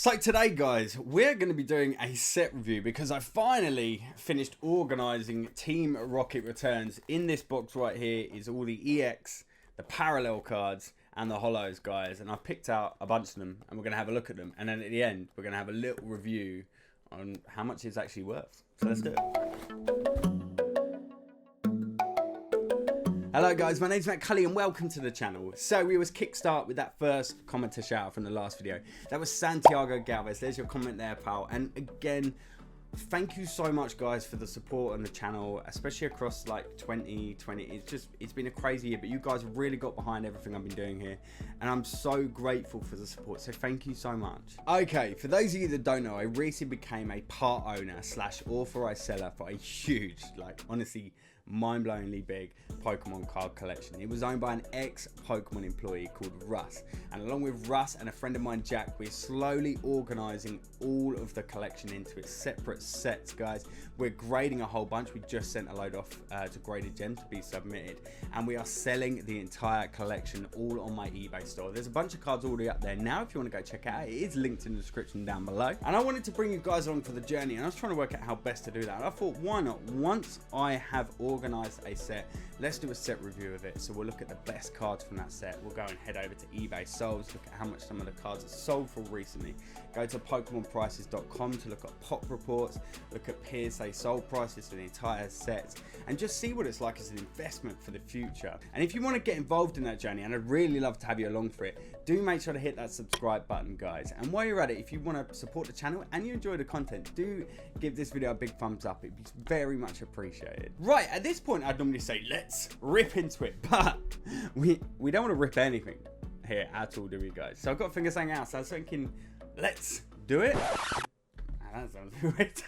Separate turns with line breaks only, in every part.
So today guys, we're going to be doing a set review because I finally finished organising Team Rocket returns. In this box right here is all the EX, the parallel cards and the holos guys, and I've picked out a bunch of them and we're going to have a look at them, and then at the end we're going to have a little review on how much it's actually worth. So let's do it. Hello guys, my name's Mattculli and welcome to the channel. So we was kickstart with that first commenter shout out from the last video. That was Santiago Galvez. There's your comment there, pal. And again, thank you so much guys for the support on the channel, especially across like 2020. It's been a crazy year, but you guys really got behind everything I've been doing here, and I'm so grateful for the support, so thank you so much. Okay, for those of you that don't know, I recently became a part owner / authorized seller for a huge, like honestly mind-blowingly big Pokemon card collection. It was owned by an ex-Pokemon employee called Russ, and along with Russ and a friend of mine, Jack, we're slowly organizing all of the collection into its separate sets, guys. We're grading a whole bunch. We just sent a load off to Graded Gems to be submitted, and we are selling the entire collection all on my eBay store. There's a bunch of cards already up there now if you want to go check it out. It is linked in the description down below, and I wanted to bring you guys along for the journey, and I was trying to work out how best to do that, and I thought, why not, once I have organized a set, let's do a set review of it. So we'll look at the best cards from that set. We'll go and head over to eBay solds, look at how much some of the cards are sold for recently, go to pokemonprices.com to look at pop reports, look at PSA sold prices for the entire set, and just see what it's like as an investment for the future. And if you want to get involved in that journey, and I'd really love to have you along for it, do make sure to hit that subscribe button, guys. And while you're at it, if you want to support the channel and you enjoy the content, do give this video a big thumbs up. It'd be very much appreciated. Right, at this point I'd normally say let's rip into it, but we don't want to rip anything here at all, do we guys? So I've got fingers hanging out, so I was thinking let's do it. That sounds weird.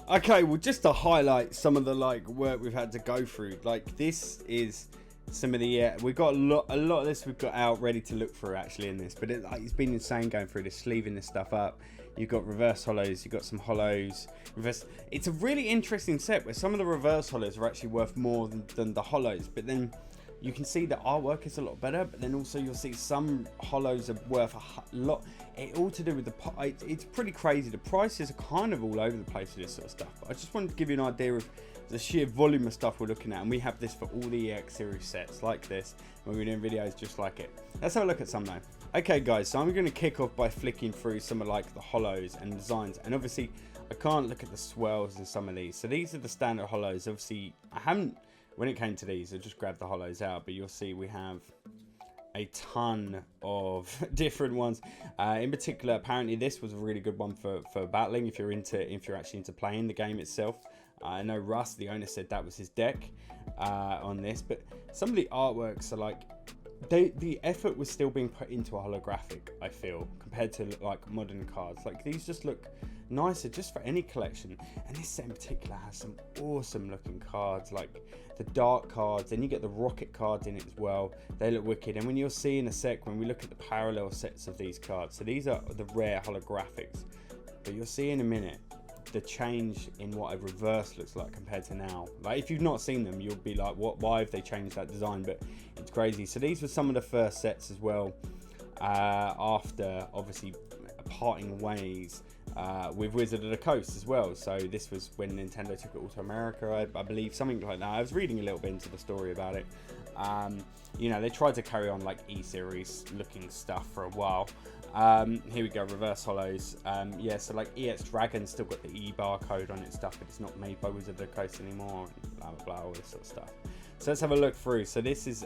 Okay, well, just to highlight some of the work we've had to go through, like this is some of the we've got a lot of this we've got out ready to look through actually in this, but it's been insane going through this, sleeving this stuff up. You've got reverse holos, you've got some holos, reverse. It's a really interesting set where some of the reverse holos are actually worth more than the holos, but then you can see the artwork is a lot better, but then also you'll see some holos are worth a lot. It all to do with it's pretty crazy. The prices are kind of all over the place for this sort of stuff, but I just wanted to give you an idea of the sheer volume of stuff we're looking at, and we have this for all the EX series sets like this, and we're doing videos just like it. Let's have a look at some now. Okay guys, so I'm going to kick off by flicking through some of the holos and designs, and obviously I can't look at the swells in some of these. So these are the standard holos. Obviously I haven't, when it came to these, I just grabbed the holos out, but you'll see we have a ton of different ones. In particular, apparently this was a really good one for battling if you're actually into playing the game itself. I know Russ, the owner, said that was his deck on this, but some of the artworks are like, the effort was still being put into a holographic, I feel, compared to like modern cards. Like these just look nicer just for any collection, and this set in particular has some awesome looking cards, like the dark cards, and you get the rocket cards in it as well. They look wicked, and when you'll see in a sec when we look at the parallel sets of these cards, so these are the rare holographics, but you'll see in a minute the change in what a reverse looks like compared to now. Like if you've not seen them, you'll be like, what, why have they changed that design? But it's crazy. So these were some of the first sets as well, after obviously parting ways with Wizard of the Coast as well. So this was when Nintendo took it all to America, I believe, something like that. I was reading a little bit into the story about it. You know, they tried to carry on like E-series looking stuff for a while. Here we go, reverse holos. Yeah, so like EX Dragon still got the E barcode on it and stuff, but it's not made by Wizard of the Coast anymore, and blah blah blah, all this sort of stuff. So let's have a look through. So this is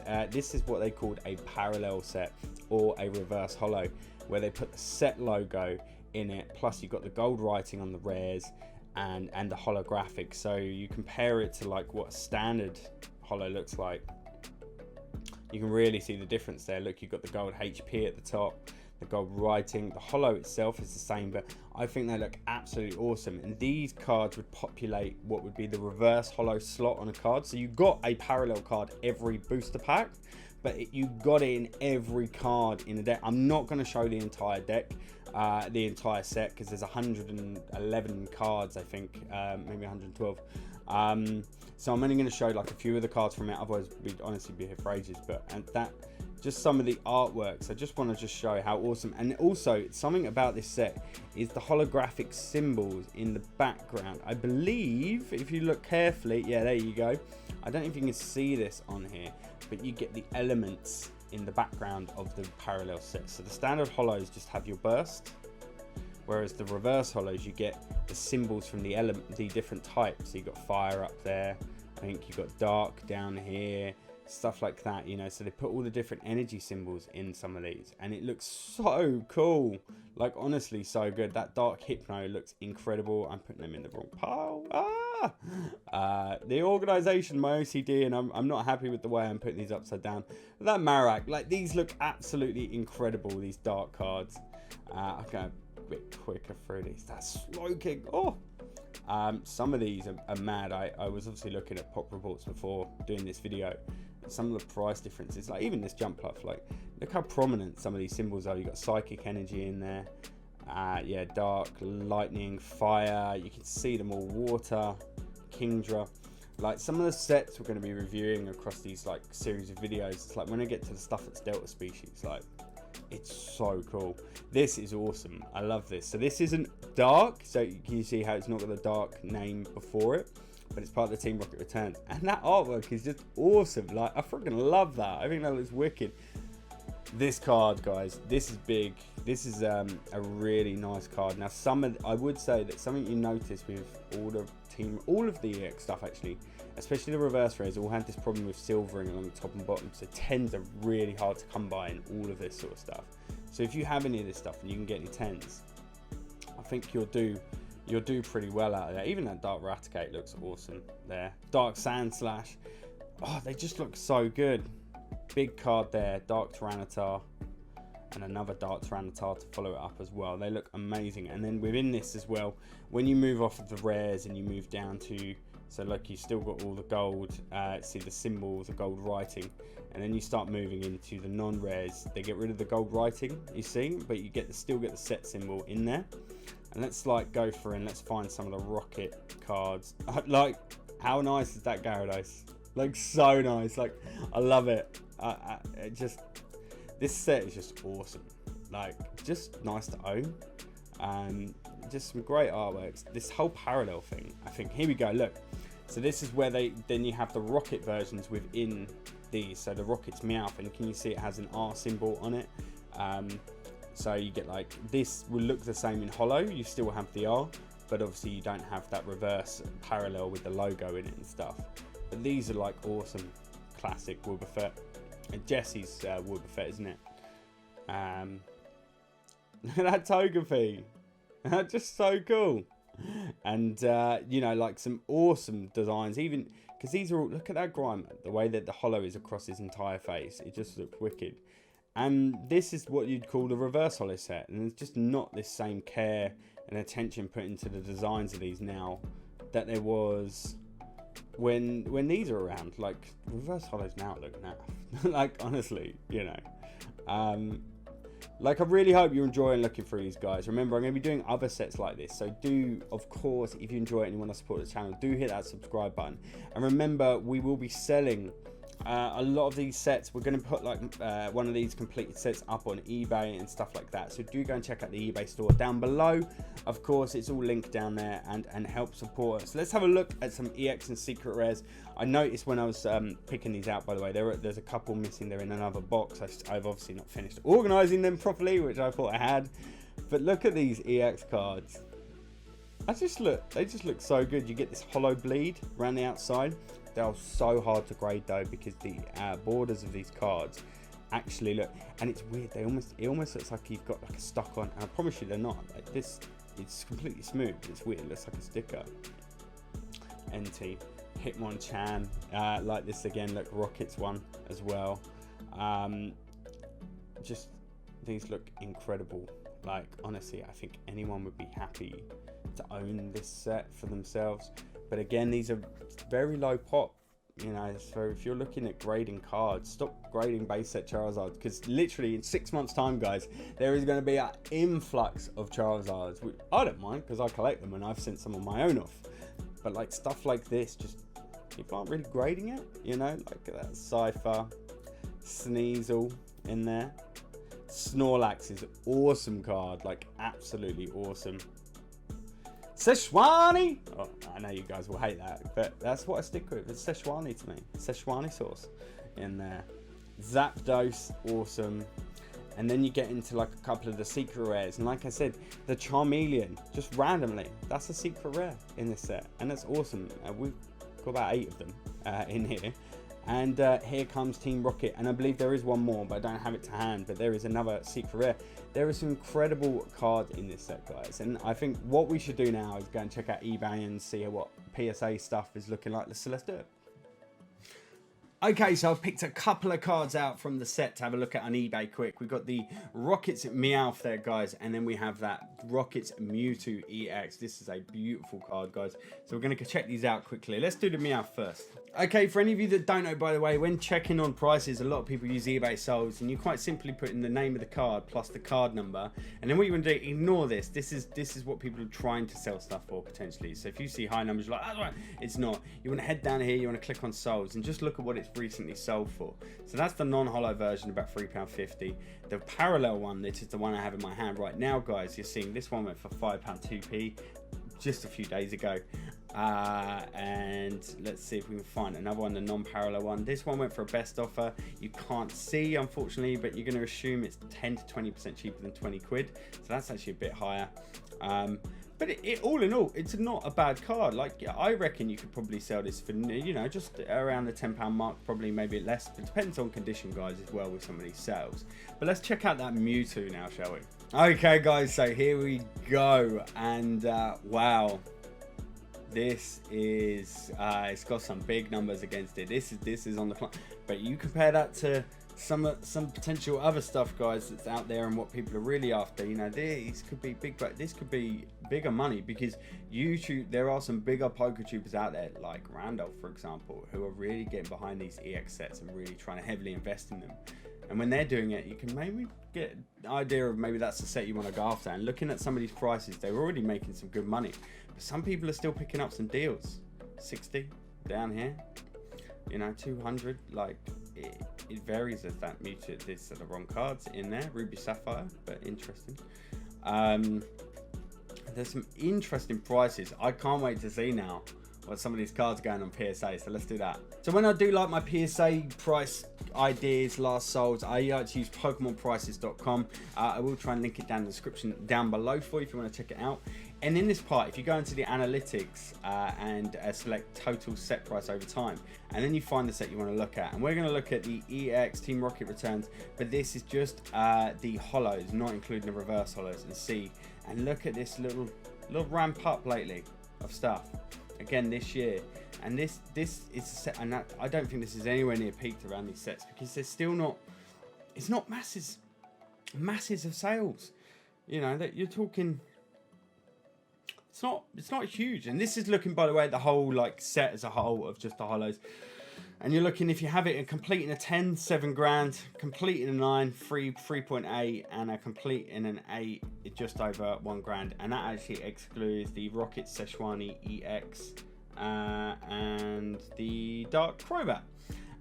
what they called a parallel set or a reverse holo, where they put the set logo in it, plus you got the gold writing on the rares and the holographic. So you compare it to like what a standard holo looks like, you can really see the difference there. Look, you've got the gold HP at the top, the gold writing. The holo itself is the same, but I think they look absolutely awesome, and these cards would populate what would be the reverse holo slot on a card. So you got a parallel card every booster pack, but you got it in every card in the deck. I'm not going to show the entire deck, the entire set, because there's 111 cards, I think, maybe 112. So I'm only going to show like a few of the cards from it, otherwise we'd honestly be here for ages. But and that just some of the artworks. I just want to just show how awesome. And also, something about this set is the holographic symbols in the background. I believe, if you look carefully, yeah, there you go. I don't know if you can see this on here, but you get the elements in the background of the parallel set. So the standard holos just have your burst, whereas the reverse holos, you get the symbols from the different types. So you've got fire up there, I think you've got dark down here, stuff like that, you know. So they put all the different energy symbols in some of these, and it looks so cool. Like, honestly, so good. That dark hypno looks incredible. I'm putting them in the wrong pile. The organization, my OCD, and I'm not happy with the way I'm putting these upside down. But that Marak, like, these look absolutely incredible, these dark cards. I'm going a bit quicker through these. That's smoking. Oh, some of these are mad. I was obviously looking at pop reports before doing this video. Some of the price differences, like even this jump puff, like, look how prominent some of these symbols are. You got psychic energy in there, yeah, dark, lightning, fire, you can see them all, water, Kingdra. Like, some of the sets we're going to be reviewing across these like series of videos, it's like when I get to the stuff that's Delta species, like, it's so cool. This is awesome. I love this. So this isn't dark, so you see how it's not got the dark name before it, but it's part of the Team Rocket Returns, and that artwork is just awesome. Like, I freaking love that. I think that looks wicked. This card, guys, this is big. This is a really nice card. Now, I would say that something you notice with all of the EX stuff, actually, especially the reverse rares, all had this problem with silvering along the top and bottom. So 10s are really hard to come by in all of this sort of stuff. So if you have any of this stuff and you can get any 10s, I think you'll do pretty well out of that. Even that dark Raticate looks awesome there. Dark Sand Slash, oh, they just look so good. Big card there, Dark Tyranitar, and another Dark Tyranitar to follow it up as well. They look amazing. And then within this as well, when you move off of the rares and you move down to, so like, you still got all the gold, see the symbols, the gold writing, and then you start moving into the non-rares. They get rid of the gold writing, you see, but you still get the set symbol in there. And let's like go through and let's find some of the rocket cards. Like, how nice is that Gyarados? Like, so nice. Like, I love it. This set is just awesome. Like, just nice to own. Just some great artworks. This whole parallel thing, I think. Here we go. Look. So this is where then you have the rocket versions within these. So the rocket's Meowth, and can you see it has an R symbol on it? So you get, like, this will look the same in holo. You still have the R, but obviously you don't have that reverse parallel with the logo in it and stuff. But these are like awesome classic Wobbuffet. And Jesse's Wobbuffet, isn't it? Look at that Togepi. That's just so cool. And you know, like, some awesome designs, even because these are all, look at that Grimer, the way that the holo is across his entire face. It just looks wicked. And this is what you'd call the reverse holo set, and it's just not this same care and attention put into the designs of these now that there was when these are around. Like, reverse holos now look naff. Like, honestly, you know. Like, I really hope you're enjoying looking through these, guys. Remember, I'm going to be doing other sets like this, so do, of course, if you enjoy it and you want to support the channel, do hit that subscribe button. And remember, we will be selling a lot of these sets. We're going to put like one of these completed sets up on eBay and stuff like that, so do go and check out the eBay store down below. Of course, it's all linked down there, and help support us. Let's have a look at some EX and secret rares. I noticed when I was picking these out, by the way, there's a couple missing. They're in another box. I've obviously not finished organizing them properly, which I thought I had. But look at these EX cards. They just look so good. You get this holo bleed around the outside. They're so hard to grade though, because the borders of these cards actually look, and it's weird. It almost looks like you've got like a stuck on. And I promise you, they're not. Like this, it's completely smooth. It's weird. It looks like a sticker. NT, Hitmonchan, like this again. Look, Rockets one as well. Just these look incredible. Like, honestly, I think anyone would be happy to own this set for themselves. But again, these are very low pop, you know, so if you're looking at grading cards, stop grading base set Charizards, because literally in 6 months time, guys, there is going to be an influx of Charizards, which I don't mind because I collect them and I've sent some of my own off. But like stuff like this, just people aren't really grading it, you know, like that Cypher, Sneasel, in there. Snorlax is awesome card, like absolutely awesome. Szechuani! Oh, I know you guys will hate that, but that's what I stick with. It's Szechuani to me. Szechuani sauce in there. Zapdos, awesome. And then you get into like a couple of the secret rares. And like I said, the Charmeleon, just randomly, that's a secret rare in this set. And that's awesome. We've got about 8 of them in here. And here comes Team Rocket. And I believe there is one more, but I don't have it to hand. But there is another secret rare. There are some incredible cards in this set, guys. And I think what we should do now is go and check out eBay and see what PSA stuff is looking like. Let's do it. Okay, so I've picked a couple of cards out from the set to have a look at on eBay quick. We've got the Rockets Meowth there, guys, and then we have that Rockets Mewtwo EX. This is a beautiful card, guys. So we're going to check these out quickly. Let's do the Meowth first. Okay, for any of you that don't know, by the way, when checking on prices, a lot of people use eBay solds, and you quite simply put in the name of the card plus the card number, and then what you want to do, ignore this. This is what people are trying to sell stuff for potentially. So if you see high numbers, you're like, that's right, it's not. You want to head down here, you want to click on solds, and just look at what it's recently sold for. So that's the non-holo version, about £3.50. The parallel one, this is the one I have in my hand right now, guys. You're seeing this one went for £5 2p just a few days ago. And let's see if we can find another one, the non-parallel one. This one went for a best offer. You can't see, unfortunately, but you're going to assume it's 10 to 20% cheaper than 20 quid. So that's actually a bit higher. But all in all, it's not a bad card. Like, yeah, I reckon you could probably sell this for, you know, just around the £10 mark, probably maybe less. It depends on condition, guys, as well with some of these sales. But let's check out that Mewtwo now, shall we? Okay, guys, so here we go. And wow. This is it's got some big numbers against it. This is on the front, but you compare that to some potential other stuff, guys, that's out there and what people are really after. You know, these could be big, but this could be bigger money because YouTube. There are some bigger poker tubers out there, like Randolph, for example, who are really getting behind these EX sets and really trying to heavily invest in them. And when they're doing it, you can maybe get an idea of maybe that's the set you want to go after. And looking at some of these prices, they're already making some good money. But some people are still picking up some deals. 60 down here, you know, 200. Like it varies as that Mewtwo. These are the wrong cards in there. Ruby Sapphire, but interesting. There's some interesting prices. I can't wait to see now what some of these cards are going on PSA, so let's do that. So when I do like my PSA price ideas, last solds, I like to use PokemonPrices.com. I will try and link it down in the description down below for you if you want to check it out. And in this part, if you go into the analytics and select total set price over time, and then you find the set you want to look at, and we're going to look at the EX Team Rocket returns, but this is just the holos, not including the reverse holos, and see, and look at this little ramp up lately of stuff. Again this year, and this is a set, and I don't think this is anywhere near peaked around these sets because there's still not, it's not masses of sales, you know, that you're talking, it's not huge. And this is looking, by the way, at the whole like set as a whole of just the holos, and you're looking, if you have it, a complete in a 10, 7 grand, complete in a 9, 3.8, and a complete in an 8, just over 1 grand. And that actually excludes the Rocket Szechuani EX and the Dark Crobat.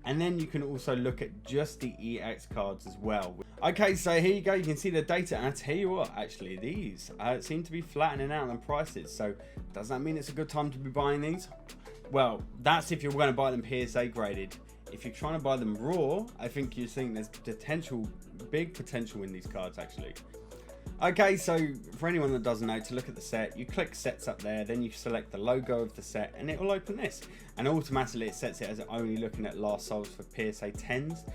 And then you can also look at just the EX cards as well. Okay, so here you go. You can see the data, and I tell you what, actually, these seem to be flattening out on prices. So does that mean it's a good time to be buying these? Well, that's if you're going to buy them PSA graded. If you're trying to buy them raw, I think you're seeing there's big potential in these cards actually. Okay, so for anyone that doesn't know, to look at the set, you click sets up there, then you select the logo of the set, and it will open this. And automatically it sets it as only looking at last solds for PSA 10s.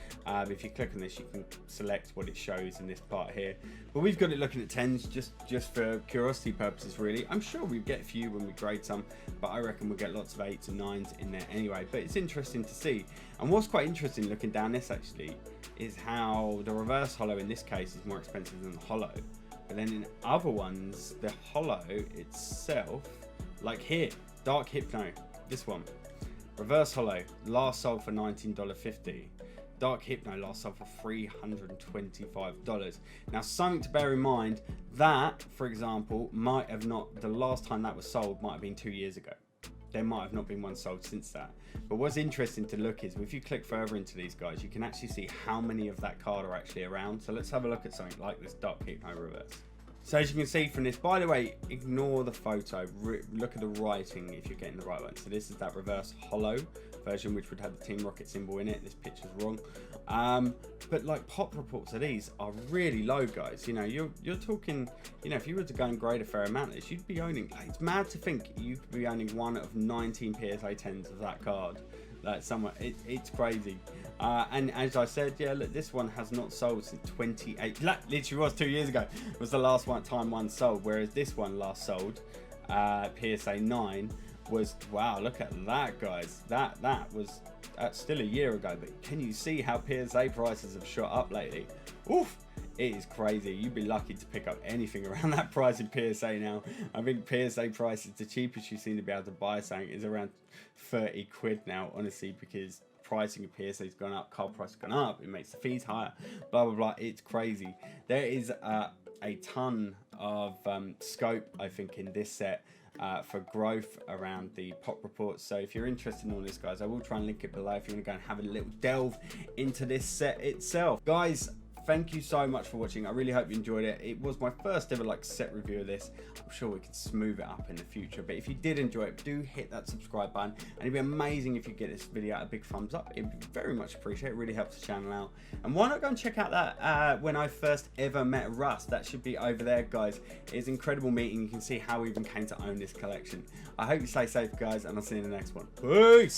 If you click on this, you can select what it shows in this part here. But we've got it looking at 10s just for curiosity purposes, really. I'm sure we get a few when we grade some, but I reckon we'll get lots of 8s and 9s in there anyway. But it's interesting to see. And what's quite interesting looking down this actually is how the reverse holo in this case is more expensive than the holo. But then in other ones, the holo itself, like here, Dark Hypno, this one, reverse holo, last sold for $19.50. Dark Hypno last sold for $325. Now, something to bear in mind, that, for example, might have not, the last time that was sold might have been 2 years ago. there might have not been one sold since that. But what's interesting to look is if you click further into these guys, you can actually see how many of that card are actually around. So let's have a look at something like this Dark Hypno reverse. So as you can see from this, by the way, ignore the photo, look at the writing if you're getting the right one. So this is that reverse holo version, which would have the Team Rocket symbol in it. This picture's wrong. But like pop reports of these are really low, guys. You know, you're talking, you know, if you were to go and grade a fair amount of this, you'd be owning, it's mad to think you could be owning one of 19 PSA 10s of that card. Like somewhere, it's crazy. And as I said, yeah, look, this one has not sold since 28. Literally was 2 years ago. Was the last time one sold. Whereas this one last sold, PSA 9 was, wow, look at that, guys. That was still a year ago. But can you see how PSA prices have shot up lately? Oof. It is crazy. You'd be lucky to pick up anything around that price in PSA now. I think PSA prices, the cheapest you seem to be able to buy something is around 30 quid now, honestly, because pricing of PSA has gone up, card price has gone up, it makes the fees higher, blah, blah, blah. It's crazy. There is a ton of scope, I think, in this set for growth around the pop reports. So if you're interested in all this, guys, I will try and link it below if you want to go and have a little delve into this set itself. Guys, thank you so much for watching. I really hope you enjoyed it. It was my first ever like set review of this. I'm sure we can smooth it up in the future, but if you did enjoy it, do hit that subscribe button, and it'd be amazing if you get this video a big thumbs up. It'd be very much appreciated. It really helps the channel out. And why not go and check out that when I first ever met Russ? That should be over there, guys. It's an incredible meeting. You can see how we even came to own this collection. I hope you stay safe, guys, and I'll see you in the next one. Peace.